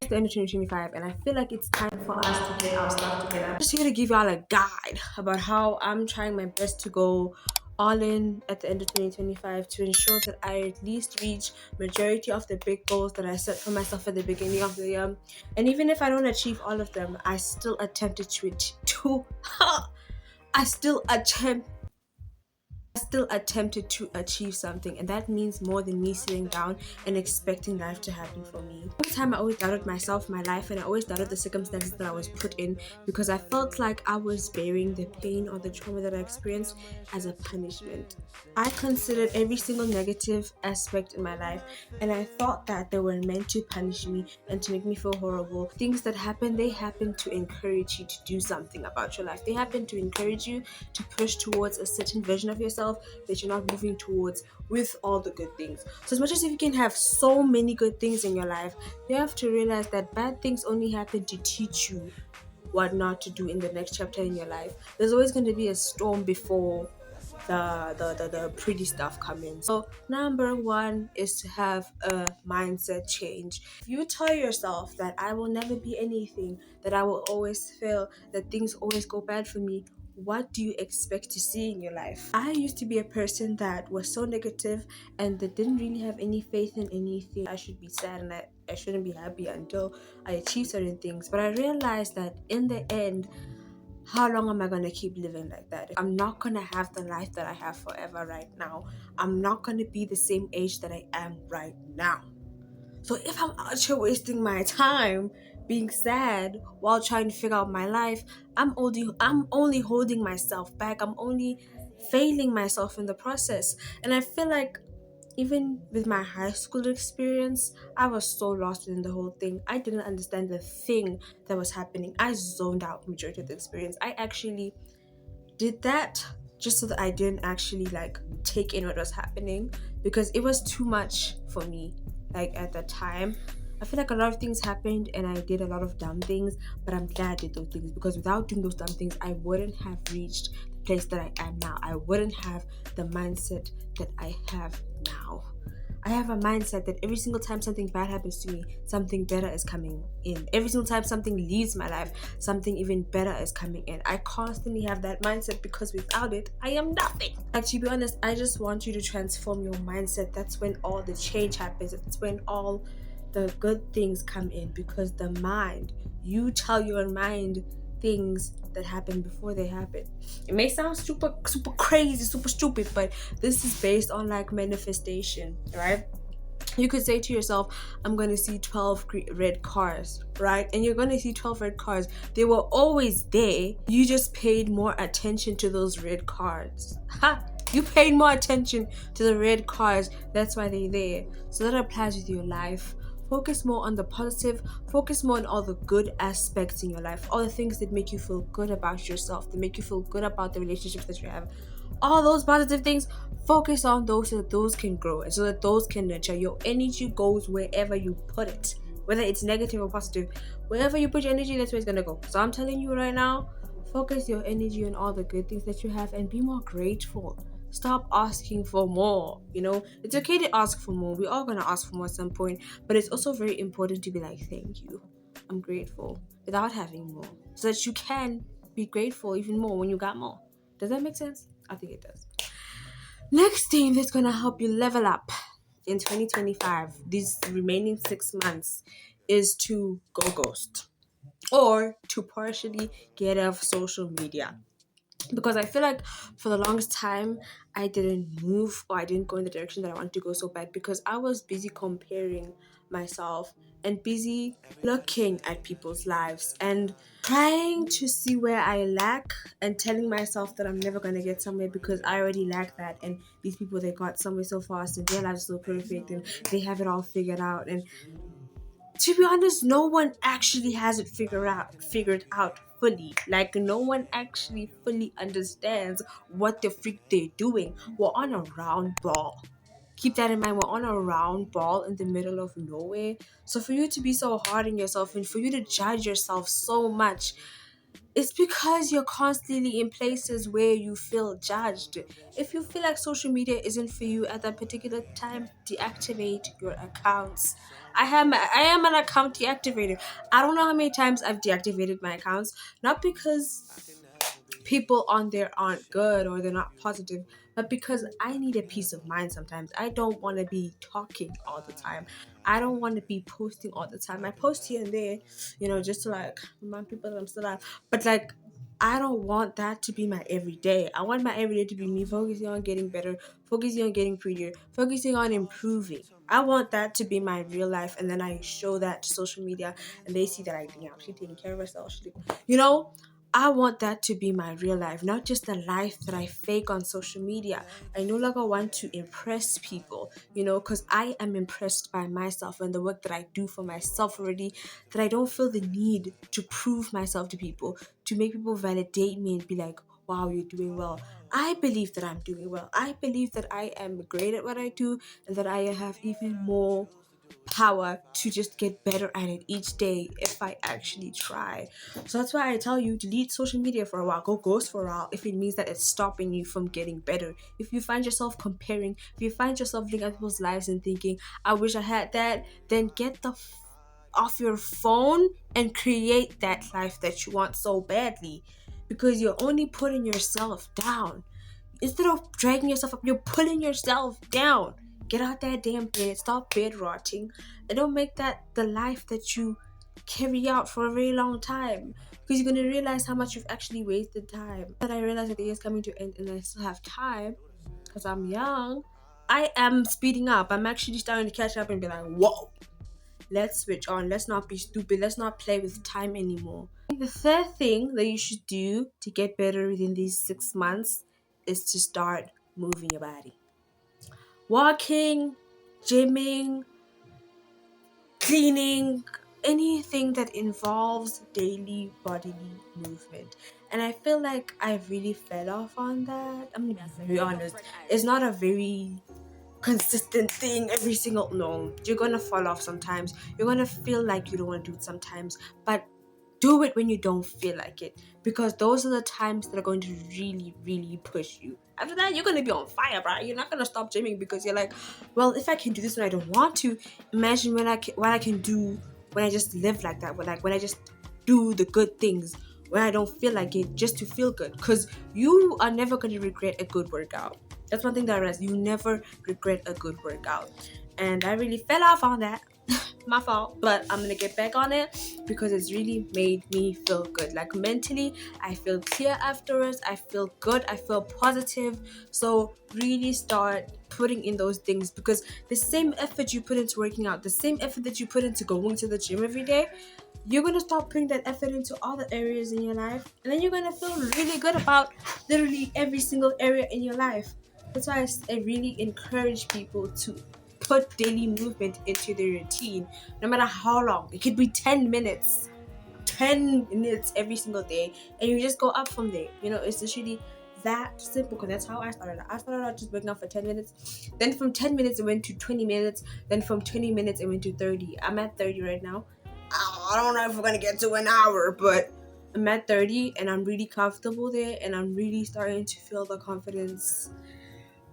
the end of 2025, and I feel like it's time for us to get our stuff together. Just here to give y'all a guide about how I'm trying my best to go all in at the end of 2025 to ensure that I at least reach majority of the big goals that I set for myself at the beginning of the year. And even if I don't achieve all of them, I still attempted to I still attempted to achieve something, and that means more than me sitting down and expecting life to happen for me. All the time I always doubted myself, my life, and I always doubted the circumstances that I was put in because I felt like I was bearing the pain or the trauma that I experienced as a punishment. I considered every single negative aspect in my life, and I thought that they were meant to punish me and to make me feel horrible. Things that happen, they happen to encourage you to do something about your life. They happen to encourage you to push towards a certain version of yourself that you're not moving towards with all the good things. So as much as if you can have so many good things in your life, you have to realize that bad things only happen to teach you what not to do in the next chapter in your life. There's always going to be a storm before the pretty stuff come in. So number one is to have a mindset change. If you tell yourself that I will never be anything, that I will always fail, that things always go bad for me, what do you expect to see in your life? I used to be a person that was so negative and that didn't really have any faith in anything. I should be sad and I shouldn't be happy until I achieve certain things. But I realized that in the end, how long am I going to keep living like that? I'm not going to have the life that I have forever right now. I'm not going to be the same age that I am right now. So if I'm out here wasting my time being sad while trying to figure out my life, I'm only holding myself back. I'm only failing myself in the process. And I feel like even with my high school experience, I was so lost in the whole thing. I didn't understand the thing that was happening. I zoned out majority of the experience. I actually did that just so that I didn't actually like take in what was happening because it was too much for me. Like at the time, I feel like a lot of things happened and I did a lot of dumb things, but I'm glad I did those things because without doing those dumb things, I wouldn't have reached the place that I am now. I wouldn't have the mindset that I have now. I have a mindset that every single time something bad happens to me, something better is coming in. Every single time something leaves my life, something even better is coming in. I constantly have that mindset because without it, I am nothing. Like, to be honest, I just want you to transform your mindset. That's when all the change happens. That's when all the good things come in because the mind, you tell your mind things that happen before they happen. It may sound super crazy, super stupid, but this is based on like manifestation, right? You could say to yourself, I'm going to see 12 red cars, right? And you're going to see 12 red cars. They were always there. You just paid more attention to those red cars. Ha! You paid more attention to the red cars. That's why they're there. So that applies with your life. Focus more on the positive. Focus more on all the good aspects in your life. All the things that make you feel good about yourself, that make you feel good about the relationships that you have. All those positive things, focus on those so that those can grow and so that those can nurture. Your energy goes wherever you put it. Whether it's negative or positive, wherever you put your energy, that's where it's gonna go. So I'm telling you right now, focus your energy on all the good things that you have and be more grateful. Stop asking for more. It's okay to ask for more. We're all gonna ask for more at some point, but it's also very important to be like, thank you, I'm grateful, without having more, so that you can be grateful even more when you got more. Does that make sense? I think it does. Next thing that's gonna help you level up in 2025, these remaining 6 months, is to go ghost or to partially get off social media. Because I feel like for the longest time I didn't move or I didn't go in the direction that I wanted to go so bad because I was busy comparing myself and busy looking at people's lives and trying to see where I lack and telling myself that I'm never gonna get somewhere because I already lack that, and these people, they got somewhere so fast and their lives so perfect and they have it all figured out. And to be honest, no one actually has it figured out fully. Like, no one actually fully understands what the freak they're doing. We're on a round ball. Keep that in mind. We're on a round ball in the middle of nowhere. So for you to be so hard on yourself and for you to judge yourself so much, It's because you're constantly in places where you feel judged. If you feel like social media isn't for you at that particular time, deactivate your accounts. I am an account deactivator. I don't know how many times I've deactivated my accounts, not because people on there aren't good or they're not positive, but because I need a peace of mind sometimes. I don't want to be talking all the time. I don't want to be posting all the time. I post here and there, just to like remind people that I'm still alive. But like, I don't want that to be my everyday. I want my everyday to be me focusing on getting better, focusing on getting prettier, focusing on improving. I want that to be my real life, and then I show that to social media, and they see that she's taking care of herself. You know, I want that to be my real life, not just the life that I fake on social media. I no longer want to impress people, because I am impressed by myself and the work that I do for myself already, that I don't feel the need to prove myself to people, to make people validate me and be like, wow, you're doing well. I believe that I'm doing well. I believe that I am great at what I do and that I have even more power to just get better at it each day if I actually try. So that's why I tell you, delete social media for a while, go ghost for a while if it means that it's stopping you from getting better. If you find yourself comparing, if you find yourself looking at people's lives and thinking, I wish I had that, then get the off your phone and create that life that you want so badly, because you're only putting yourself down. Instead of dragging yourself up, you're pulling yourself down. Get out that damn bed, stop bed rotting, and don't make that the life that you carry out for a very long time. Because you're gonna realize how much you've actually wasted time. But I realize that the year is coming to an end and I still have time because I'm young. I am speeding up. I'm actually starting to catch up and be like, whoa, let's switch on. Let's not be stupid. Let's not play with time anymore. The third thing that you should do to get better within these 6 months is to start moving your body. Walking, gymming, cleaning, anything that involves daily bodily movement. And I feel like I really fell off on that. I'm gonna be very honest. It's not a very consistent thing every single, no, you're gonna fall off sometimes. You're gonna feel like you don't want to do it sometimes, but do it when you don't feel like it, because those are the times that are going to really, really push you. After that, you're gonna be on fire, bro. You're not gonna stop gymming because you're like, well, if I can do this when I don't want to, imagine what I can do when I just live like that. When I just do the good things when I don't feel like it, just to feel good. Because you are never gonna regret a good workout. That's one thing that I realized. You never regret a good workout, and I really fell off on that. My fault, but I'm gonna get back on it because it's really made me feel good. Like mentally, I feel clear afterwards. I feel good. I feel positive. So really start putting in those things, because the same effort you put into working out, the same effort that you put into going to the gym every day, you're gonna start putting that effort into other areas in your life, and then you're gonna feel really good about literally every single area in your life. That's why I really encourage people to put daily movement into their routine, no matter how long. It could be 10 minutes, 10 minutes every single day, and you just go up from there. It's literally that simple, because that's how I started. I started out just working out for 10 minutes. Then from 10 minutes, it went to 20 minutes. Then from 20 minutes, it went to 30. I'm at 30 right now. I don't know if we're going to get to an hour, but I'm at 30 and I'm really comfortable there, and I'm really starting to feel the confidence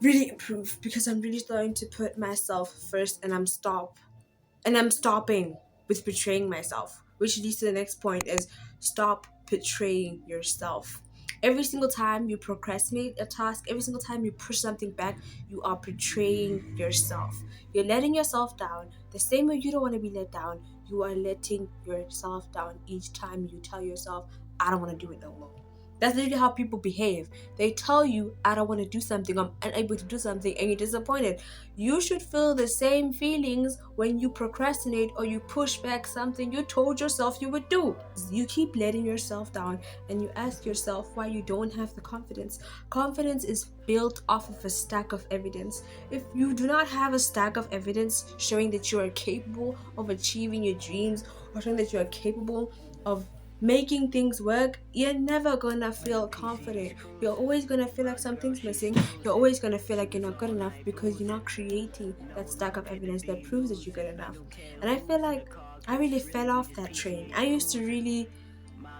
really improve, because I'm really starting to put myself first, and I'm stopping with betraying myself, which leads to the next point is stop betraying yourself. Every single time you procrastinate a task, every single time you push something back, you are betraying yourself. You're letting yourself down the same way you don't want to be let down. You are letting yourself down each time you tell yourself, I don't want to do it no more. That's literally how people behave. They tell you, I don't want to do something, I'm unable to do something, and you're disappointed. You should feel the same feelings when you procrastinate or you push back something you told yourself you would do. You keep letting yourself down, and you ask yourself why you don't have the confidence. Confidence is built off of a stack of evidence. If you do not have a stack of evidence showing that you are capable of achieving your dreams, or showing that you are capable of making things work, you're never gonna feel confident. You're always gonna feel like something's missing. You're always gonna feel like you're not good enough, because you're not creating that stack of evidence that proves that you're good enough. And I feel like I really fell off that train. I used to really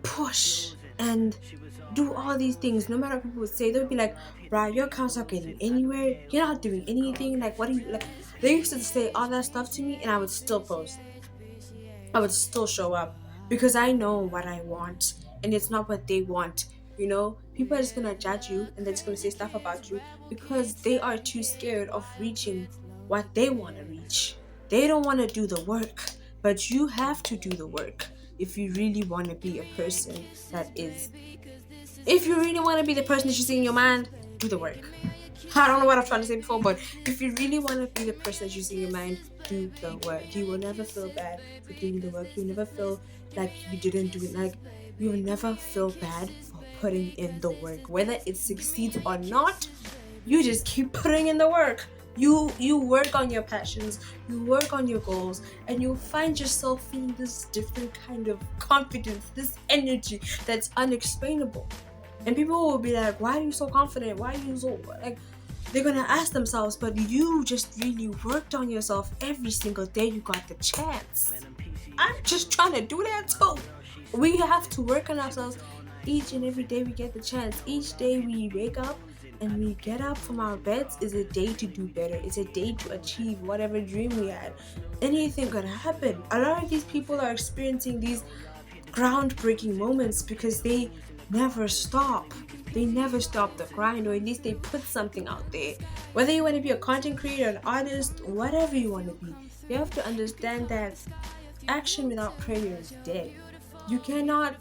push and do all these things. No matter what people would say, they'll be like, right, your account's not getting anywhere, you're not doing anything, like what are you like. They used to say all that stuff to me, and I would still post. I would still show up because I know what I want and it's not what they want. You know, people are just gonna judge you and they're just gonna say stuff about you because they are too scared of reaching what they want to reach. They don't want to do the work, but you have to do the work if you really want to be a person that is. If you really want to be the person that you see in your mind, do the work. I don't know what I'm trying to say before, but if you really want to be the person that you see in your mind, do the work. You will never feel bad for doing the work. You'll never feel like you didn't do it. Like, you will never feel bad for putting in the work. Whether it succeeds or not, you just keep putting in the work. You work on your passions, you work on your goals, and you'll find yourself feeling this different kind of confidence, this energy that's unexplainable. And people will be like, why are you so confident? Why are you so, like, they're gonna ask themselves, but you just really worked on yourself every single day you got the chance. I'm just trying to do that too. We have to work on ourselves each and every day we get the chance. Each day we wake up and we get up from our beds is a day to do better. It's a day to achieve whatever dream we had. Anything could happen. A lot of these people are experiencing these groundbreaking moments because they never stop. They never stop the grind, or at least they put something out there. Whether you want to be a content creator, an artist, whatever you want to be, you have to understand that action without prayer is dead. You cannot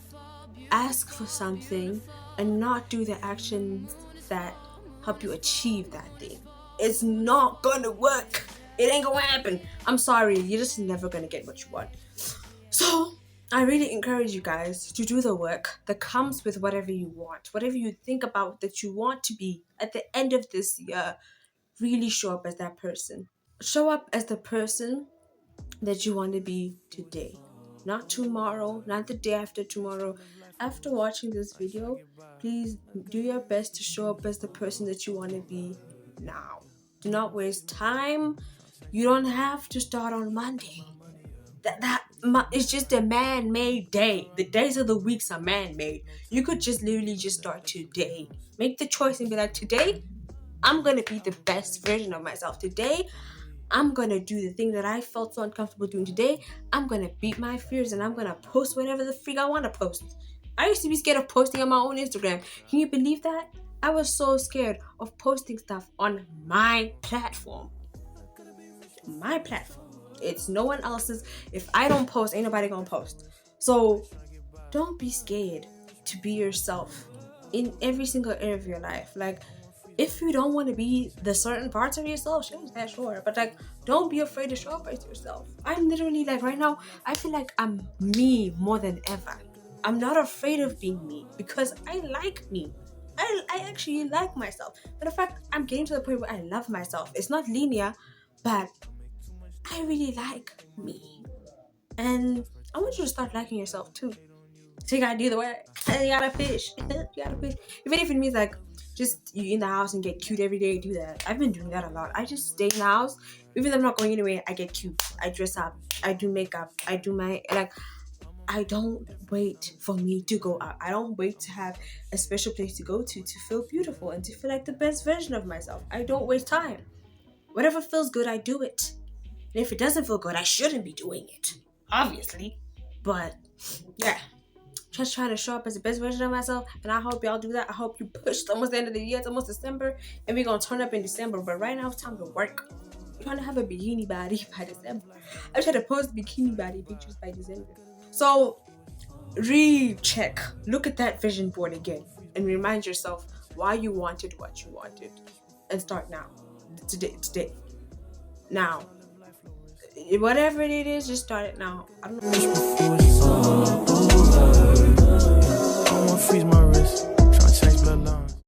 ask for something and not do the actions that help you achieve that thing. It's not gonna work. It ain't gonna happen. I'm sorry, you're just never gonna get what you want. So I really encourage you guys to do the work that comes with whatever you want, whatever you think about that you want to be at the end of this year. Really show up as that person. Show up as the person that you want to be today, not tomorrow, not the day after tomorrow. After watching this video, please do your best to show up as the person that you want to be now. Do not waste time. You don't have to start on Monday. It's just a man-made day. The days of the weeks are man-made. You could just literally just start today. Make the choice and be like, today I'm gonna be the best version of myself. Today I'm gonna do the thing that I felt so uncomfortable doing. Today I'm gonna beat my fears and I'm gonna post whatever the freak I want to post. I used to be scared of posting on my own Instagram. Can you believe that? I was so scared of posting stuff on my platform. My platform. It's no one else's. If I don't post, ain't nobody gonna post. So don't be scared to be yourself in every single area of your life. Like, if you don't want to be the certain parts of yourself, change that, sure. But like, don't be afraid to show up as yourself. I'm literally like, right now, I feel like I'm me more than ever. I'm not afraid of being me because I like me. I actually like myself. But in fact, I'm getting to the point where I love myself. It's not linear, but I really like me. And I want you to start liking yourself too. So you gotta do the work. You gotta fish. You gotta fish. Even if it means like just you in the house and get cute every day, do that. I've been doing that a lot. I just stay in the house. Even though I'm not going anywhere, I get cute. I dress up. I do makeup. I do my, like, I don't wait for me to go out. I don't wait to have a special place to go to feel beautiful and to feel like the best version of myself. I don't waste time. Whatever feels good, I do it. And if it doesn't feel good, I shouldn't be doing it. Obviously. But yeah. Just trying to show up as the best version of myself. And I hope y'all do that. I hope you push. It's almost the end of the year. It's almost December. And we're going to turn up in December. But right now, it's time to work. I'm trying to have a bikini body by December. I'm trying to post bikini body pictures by December. So, recheck. Look at that vision board again. And remind yourself why you wanted what you wanted. And start now. Today. Now. Whatever it is, just start it now. I don't know. I wanna freeze my wrist.